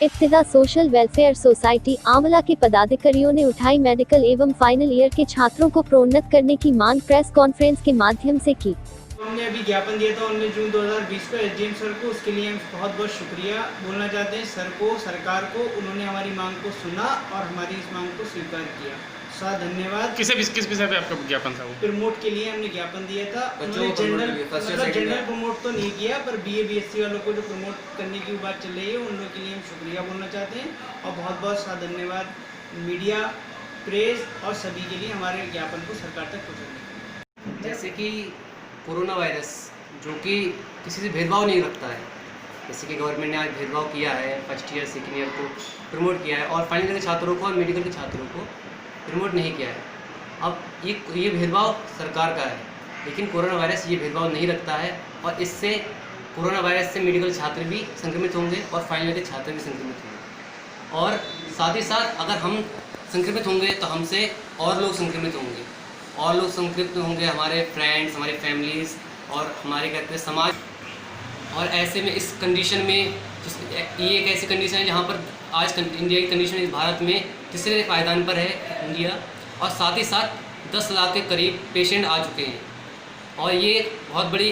इब्तिदा social welfare society आंवला के पदाधिकारियों ने उठाई मेडिकल एवं फाइनल ईयर के छात्रों को प्रोन्नत करने की मांग। प्रेस कॉन्फ्रेंस के माध्यम से की। हमने अभी ज्ञापन दिया था 19 जून 2020 को एसडीएम सर को, उसके लिए हम बहुत बहुत शुक्रिया बोलना चाहते हैं सर को, सरकार को। उन्होंने हमारी मांग को सुना और हमारी इस मांग को स्वीकार किया। साथ धन्यवाद। किस विषय पे आपका ज्ञापन था? वो प्रमोट के लिए हमने ज्ञापन दिया था। उन्होंने जनरल प्रमोट तो नहीं किया, पर बीए बीएससी वालों को जो प्रमोट करने की बात चल रही है उन लोगों के लिए हम शुक्रिया बोलना चाहते हैं और बहुत बहुत साथ धन्यवाद मीडिया, प्रेस और सभी के लिए हमारे ज्ञापन को सरकार तक पहुँचाने। जैसे कि कोरोना वायरस जो कि किसी से भेदभाव नहीं रखता है, जैसे कि गवर्नमेंट ने आज भेदभाव किया है, फर्स्ट ईयर सेकेंड ईयर को प्रमोट किया है और फाइनल ईयर के छात्रों को और मेडिकल के छात्रों को प्रमोट नहीं किया है। अब ये भेदभाव सरकार का है, लेकिन कोरोना वायरस ये भेदभाव नहीं रखता है और इससे कोरोना वायरस से मेडिकल छात्र भी संक्रमित होंगे और फाइनल ईयर के छात्र भी संक्रमित होंगे और साथ ही साथ अगर हम संक्रमित होंगे तो हमसे और लोग संक्रमित होंगे, हमारे फ्रेंड्स, हमारे फैमिलीज़ और हमारे कहते हैं समाज। और ऐसे में इस कंडीशन में ये एक ऐसी कंडीशन है जहाँ पर आज इंडिया की कंडीशन इस भारत में तीसरे पायदान पर है इंडिया, और साथ ही साथ 10 लाख के करीब पेशेंट आ चुके हैं और ये बहुत बड़ी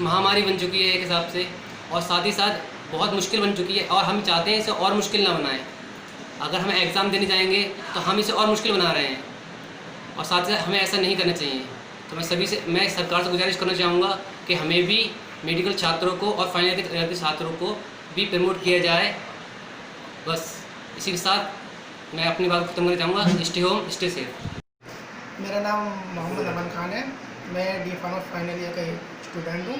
महामारी बन चुकी है एक हिसाब से, और साथ ही साथ बहुत मुश्किल बन चुकी है और हम चाहते हैं इसे और मुश्किल ना बनाएं। अगर हम एग्ज़ाम देने जाएंगे तो हम इसे और मुश्किल बना रहे हैं और साथ ही साथ हमें ऐसा नहीं करना चाहिए। तो मैं सरकार से गुजारिश करना चाहूँगा कि हमें भी मेडिकल छात्रों को और फाइनल ईयर के छात्रों को भी प्रमोट किया जाए। बस इसी के साथ मैं अपनी बात खत्म करना चाहूँगा। Stay home stay safe. मेरा नाम मोहम्मद अमन खान है। मैं डी फार्मा फाइनल ईयर का स्टूडेंट हूँ।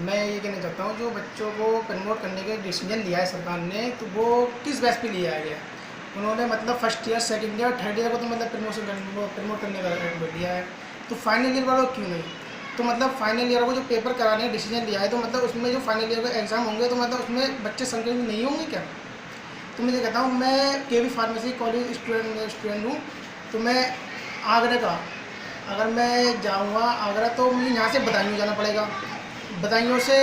मैं ये कहना चाहता हूँ जो बच्चों को प्रमोट करने का डिसीजन लिया है सरकार ने, तो वो किस बेस पे लिया गया? उन्होंने मतलब first year, second year, third year को तो मतलब प्रमोट करने का दिया है, तो फाइनल ईयर वालों क्यों नहीं? तो मतलब फाइनल ईयर को जो पेपर कराने का डिसीजन लिया है, तो मतलब उसमें जो फाइनल ईयर का एग्ज़ाम होंगे तो मतलब उसमें बच्चे संक्रमित नहीं होंगे क्या? तो मैं ये कहता हूँ, मैं केवी फार्मेसी कॉलेज स्टूडेंट हूँ, तो मैं आगरा का, अगर मैं जाऊँगा आगरा तो मुझे यहाँ से बदायूं जाना पड़ेगा, बदायूं से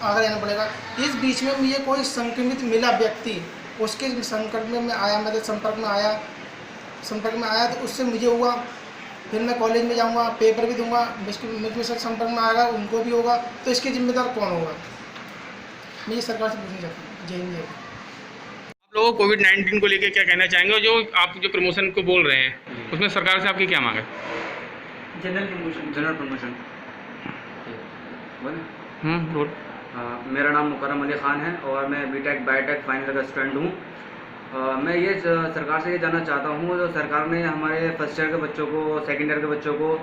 आगरा जाना पड़ेगा। इस बीच में मुझे कोई संक्रमित मिला व्यक्ति, उसके संपर्क में आया, मतलब संपर्क में आया तो उससे मुझे हुआ, फिर मैं कॉलेज में जाऊंगा, पेपर भी दूंगा, मुझमें से संपर्क में आएगा, उनको भी होगा, तो इसके जिम्मेदार कौन होगा? मैं ये सरकार से पूछना चाहता हूँ। जय हिंद। आप लोगों को कोविड-19 को लेकर क्या कहना चाहेंगे और जो आप जो प्रमोशन को बोल रहे हैं उसमें सरकार से आपकी क्या मांग है? जनरल प्रमोशन बोल। मेरा नाम मुकर्रम अली ख़ान है और मैं बीटेक बायोटेक फाइनल का स्टूडेंट हूँ। मैं ये सरकार से ये जानना चाहता हूँ, जो सरकार ने हमारे फर्स्ट ईयर के बच्चों को, सेकंड ईयर के बच्चों को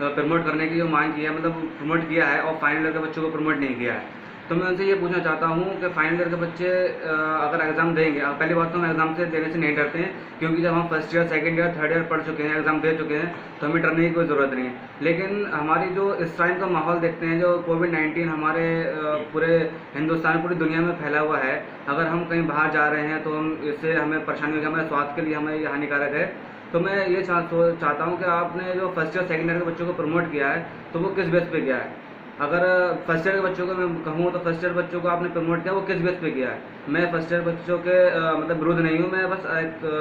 प्रमोट करने की जो मांग की है, मतलब प्रमोट किया है और फाइनल ईयर के बच्चों को प्रमोट नहीं किया है, तो मैं उनसे ये पूछना चाहता हूँ कि फाइनल ईयर के बच्चे अगर एग्ज़ाम देंगे, पहली बात तो हम एग्ज़ाम से देने से नहीं डरते हैं, क्योंकि जब हम first year, second year, third year पढ़ चुके हैं, एग्ज़ाम दे चुके हैं, तो हमें डरने की कोई ज़रूरत नहीं है। लेकिन हमारी जो इस टाइम का माहौल देखते हैं, जो कोविड-19 हमारे पूरे हिंदुस्तान, पूरी दुनिया में फैला हुआ है, अगर हम कहीं बाहर जा रहे हैं तो इससे हमें परेशानी होगी, हमारे स्वास्थ्य के लिए हमें ये हानिकारक है। तो मैं ये चाहता हूँ कि आपने जो फर्स्ट ईयर, सेकंड ईयर के बच्चों को प्रमोट किया है, तो वो किस बेस पे किया है? अगर फर्स्ट ईयर के बच्चों को मैं कहूँ तो फर्स्ट ईयर बच्चों को आपने प्रमोट किया, वो किस बेस पे किया है? मैं फर्स्ट ईयर बच्चों के मतलब विरोध नहीं हूँ, मैं बस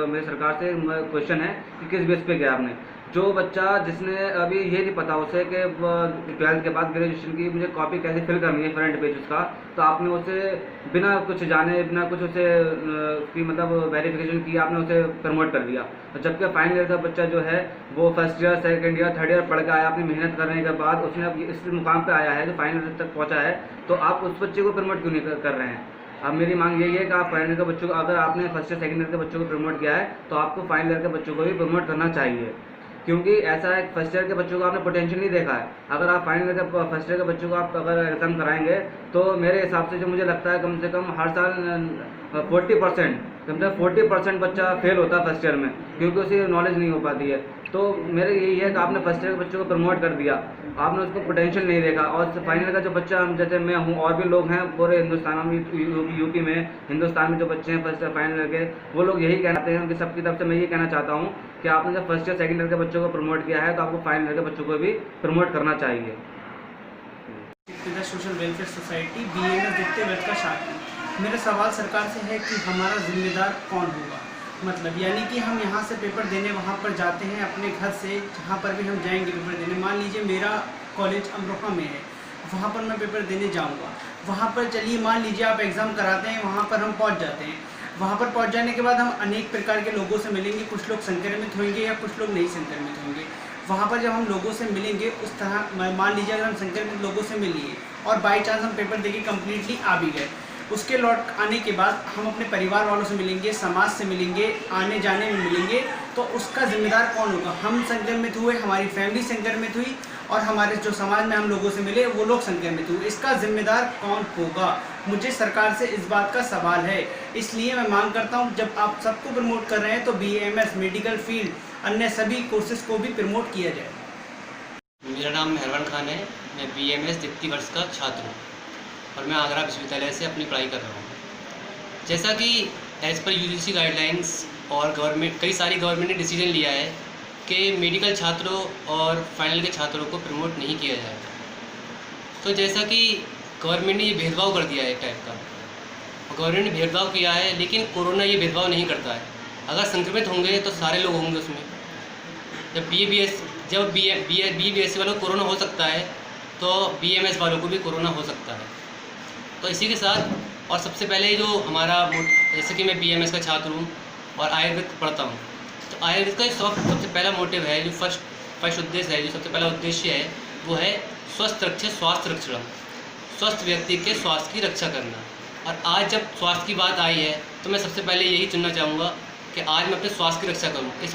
मेरी सरकार से क्वेश्चन है कि किस बेस पे किया आपने? जो बच्चा जिसने अभी ये नहीं पता उसे कि 12th के बाद ग्रेजुएशन की मुझे कॉपी कैसे फिल करनी है फ्रंट पेज उसका, तो आपने उसे बिना कुछ जाने, बिना कुछ उसे उसकी मतलब वेरिफिकेशन की आपने उसे प्रमोट कर दिया। और जबकि फाइनल ईयर का बच्चा जो है वो first year, second year, third year पढ़ के आया, अपनी मेहनत करने के बाद उसने अब इस मुकाम पर आया है जो फाइनल ईयर तक पहुँचा है, तो आप उस बच्चे को प्रमोट क्यों नहीं कर रहे हैं? अब मेरी मांग यही है कि आप फाइनल ईयर के बच्चों को, अगर आपने फर्स्ट ईयर, सेकंड ईयर के बच्चों को प्रमोट किया है, तो आपको फाइनल ईयर के बच्चों को भी प्रमोट करना चाहिए, क्योंकि ऐसा है फर्स्ट ईयर के बच्चों को आपने पोटेंशियल नहीं देखा है। अगर आप फाइनल ईयर के फर्स्ट ईयर के बच्चों को आप अगर एग्ज़ाम कराएंगे, तो मेरे हिसाब से जो मुझे लगता है कम से कम हर साल 40% बच्चा फेल होता है फर्स्ट ईयर में, क्योंकि उसे नॉलेज नहीं हो पाती है। तो मेरे यही है कि आपने फर्स्ट ईयर के बच्चों को प्रमोट कर दिया, आपने उसको पोटेंशियल नहीं देखा, और फाइनल का जो बच्चा, जैसे मैं हूँ और भी लोग हैं पूरे हिंदुस्तान में, यूपी में, हिंदुस्तान में जो बच्चे हैं फर्स्ट ईयर, फाइनल ईयर के, वो लोग यही कहते हैं कि सबकी तरफ से मैं ये कहना चाहता हूँ कि आपने जब फर्स्ट ईयर, सेकंड ईयर के बच्चों को प्रमोट किया है, तो आपको फाइनल ईयर के बच्चों को भी प्रमोट करना चाहिए। सोशल वेलफेयर सोसाइटी BMS द्वितीय वर्ष का छात्र। मेरा सवाल सरकार से है कि हमारा जिम्मेदार कौन होगा, मतलब यानी कि हम यहाँ से पेपर देने वहाँ पर जाते हैं अपने घर से, जहाँ पर भी हम जाएंगे पेपर देने, मान लीजिए मेरा कॉलेज अमरोहा में है, वहाँ पर मैं पेपर देने जाऊँगा, वहाँ पर चलिए मान लीजिए आप एग्ज़ाम कराते हैं, वहाँ पर हम पहुँच जाते हैं। वहाँ पर पहुँच जाने के बाद हम अनेक प्रकार के लोगों से मिलेंगे, कुछ लोग संक्रमित होंगे या कुछ लोग नहीं संक्रमित होंगे। वहाँ पर जब हम लोगों से मिलेंगे उस तरह मान लीजिए अगर हम संक्रमित लोगों से मिल लिए और बाई चांस हम पेपर देके कम्प्लीटली आ भी गए, उसके लौट आने के बाद हम अपने परिवार वालों से मिलेंगे, समाज से मिलेंगे, आने जाने में मिलेंगे, तो उसका जिम्मेदार कौन होगा? हम संक्रमित हुए, हमारी फैमिली संक्रमित हुई और हमारे जो समाज में हम लोगों से मिले वो लोग संक्रमित हुए, इसका जिम्मेदार कौन होगा? मुझे सरकार से इस बात का सवाल है। इसलिए मैं मांग करता हूँ जब आप सबको प्रमोट कर रहे हैं तो BMS मेडिकल फील्ड अन्य सभी कोर्सेज को भी प्रमोट किया जाए। मेरा नाम मेहरबान खान है, मैं BMS द्वितीय वर्ष का छात्र हूँ और मैं आगरा विश्वविद्यालय से अपनी पढ़ाई कर रहा हूँ। जैसा कि एज़ पर UGC गाइडलाइंस और गवर्नमेंट कई सारी गवर्नमेंट ने डिसीजन लिया है कि मेडिकल छात्रों और फाइनल के छात्रों को प्रमोट नहीं किया जाएगा, तो जैसा कि गवर्नमेंट ने ये भेदभाव कर दिया है एक टाइप का, गवर्नमेंट ने भेदभाव किया है, लेकिन कोरोना ये भेदभाव नहीं करता है। अगर संक्रमित होंगे तो सारे लोग होंगे उसमें। जब BBS वालों को कोरोना हो सकता है तो BMS वालों को भी कोरोना हो सकता है। तो इसी के साथ और सबसे पहले जो हमारा जैसे कि मैं BMS का छात्र हूँ और आयुर्वेद पढ़ता हूँ, तो आयुर्वेद का सबसे पहला मोटिव है, जो फर्स्ट उद्देश्य है, जो सबसे पहला उद्देश्य है वो है स्वास्थ्य रक्षण, स्वस्थ व्यक्ति के स्वास्थ्य की रक्षा करना। और आज जब स्वास्थ्य की बात आई है तो मैं सबसे पहले यही चुनना चाहूँगा कि आज मैं अपने स्वास्थ्य की रक्षा करूँ। इस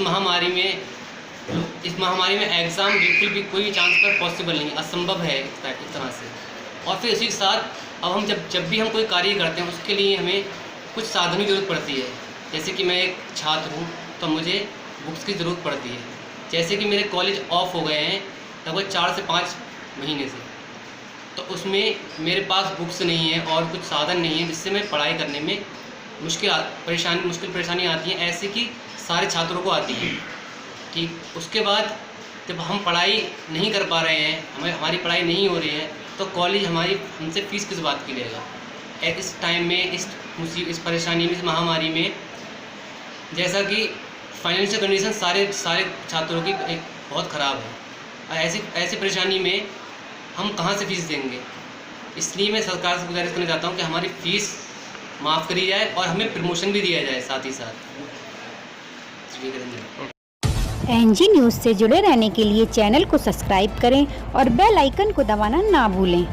महामारी में एग्ज़ाम बिल्कुल भी कोई भी चांस पर पॉसिबल नहीं, असंभव है एक तरह से। और फिर इसी के साथ अब हम जब भी हम कोई कार्य करते हैं उसके लिए हमें कुछ साधनों की ज़रूरत पड़ती है। जैसे कि मैं एक छात्र हूँ तो मुझे बुक्स की ज़रूरत पड़ती है। जैसे कि मेरे कॉलेज ऑफ हो गए हैं लगभग 4 से 5 महीने से, तो उसमें मेरे पास बुक्स नहीं है और कुछ साधन नहीं है जिससे मैं पढ़ाई करने में मुश्किल परेशानी आती है, ऐसे कि सारे छात्रों को आती है। ठीक उसके बाद जब हम पढ़ाई नहीं कर पा रहे हैं, हमारी पढ़ाई नहीं हो रही है, तो कॉलेज हमसे फ़ीस किस बात की लेगा? इस टाइम में इस परेशानी में, इस महामारी में, जैसा कि फाइनेंशियल कंडीशन सारे छात्रों की एक बहुत ख़राब है, और ऐसी परेशानी में हम कहाँ से फ़ीस देंगे? इसलिए मैं सरकार से गुजारिश करना चाहता हूँ कि हमारी फ़ीस माफ़ करी जाए और हमें प्रमोशन भी दिया जाए साथ ही साथ। NG न्यूज़ से जुड़े रहने के लिए चैनल को सब्सक्राइब करें और बेल आइकन को दबाना ना भूलें।